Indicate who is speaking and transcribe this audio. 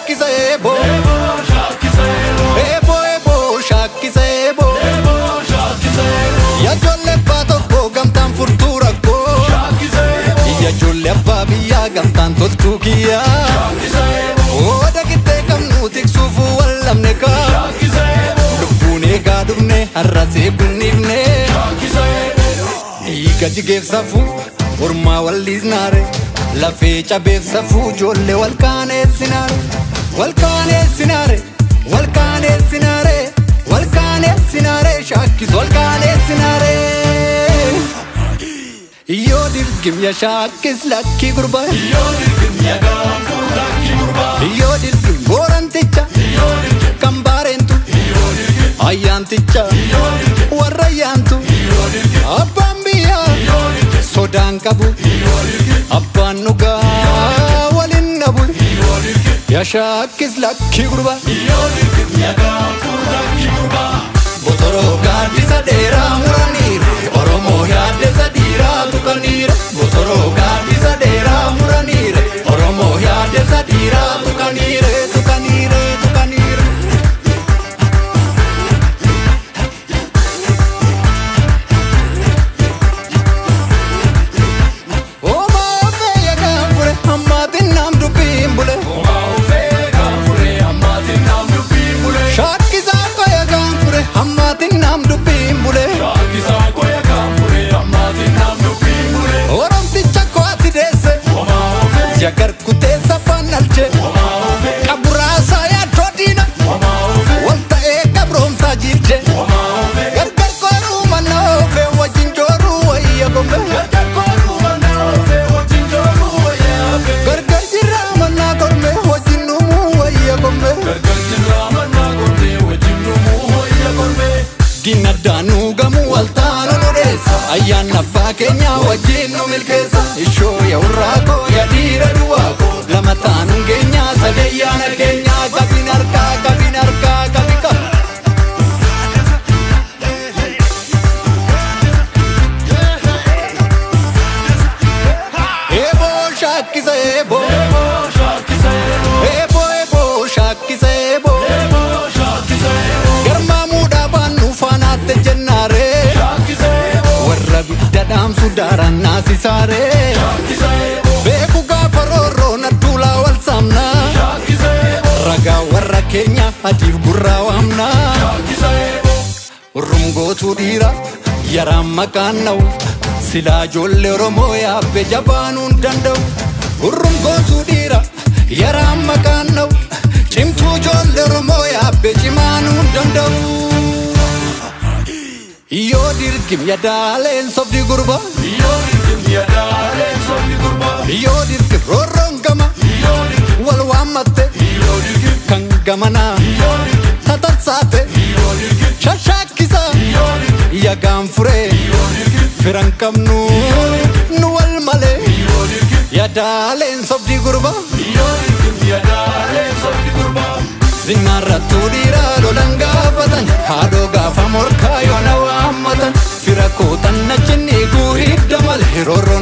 Speaker 1: shakkisa ebo ebo shakkisa ebo ya jolle bato ko gamtan furtura ko ya jolle babiya gamtan toltukiya oda kitte kamnu tiksufu wallamne ka lubune gadune arrase kunivne igati gefsafu orma walliznare la fecha befsafu jolle walkane sinare walkane sinare walkane sinare walkane sinare shakkis walkane sinare yo dirgim ya shakkis lakki gurba yo dirgim ya gafu lakki gurba yo dirgim boranticha yo dirgim kambarentu yo dirgim ayanticha yo dirgim warayantu yo dirgim abambiya yo dirgim sodan kabu yo dirgim abanuga walin nabu yo dirgim ya shakkis lakki gurba yo dirgim ya gafu lakki gurba botoro gadisa dera muranire oromo yadesa dira tukanire botoro gadisa dera muranire oromo yadesa dira tukanire tukanire tukanire oma fe ya gafure amatin nam du pimbule oma fe gafure amatin nam du pimbule shakkisa ko ya gafure amatin nam du pimbule shakkisa ko ya gafure amatin nam du pimbule oram ticha ko atidese oma fe jagar kutesa panalche oma fe kaburasa ya todina oma fe walta e kabrom sajije oma fe gargar ko rumana fe wajinjoru waya gombe gargar ko rumana fe wajinjoru waya be gargar jiramana gorme wajinumu waya gombe gargar jiramana gorme wajinumu waya gombe dina danu gamu waltana nodesa ayana pakenya wajinu milkesa isho ya urako ya dira duwako lamatan ngenya sadeyana kenya kabinarka kabinarka kabika ebo shakkisa ebo ebo ebo shakkisa ebo garma muda banu fanate jennare warra bidadam sudara nasi sare beku gafaroro natula wal samna raga warra kenya atif gurra wamna rumgo tudira yaram makanau sila jolle oromo ya be jabanun dandau rumgo tudira yaram makanau chimtu jolle oromo ya be jimanun dandau yo dirgim ya dalen sobdi gurba yo dirgim ya dalen sobdi gurba yo dirgim rorongama yo dirgim walwamate yo dirgim kangamana yo dirgim tatatsate yo dirgim shashakisa yo dirgim ya gamfure yo dirgim firankamnu nu walmale yo dirgim ya dalen sobdi gurba yo dirgim ya dalen sobdi gurba zinara tudira lolanga fatan hado gafa morka yona wamatan firako tanna chinni guhiddamal hiroro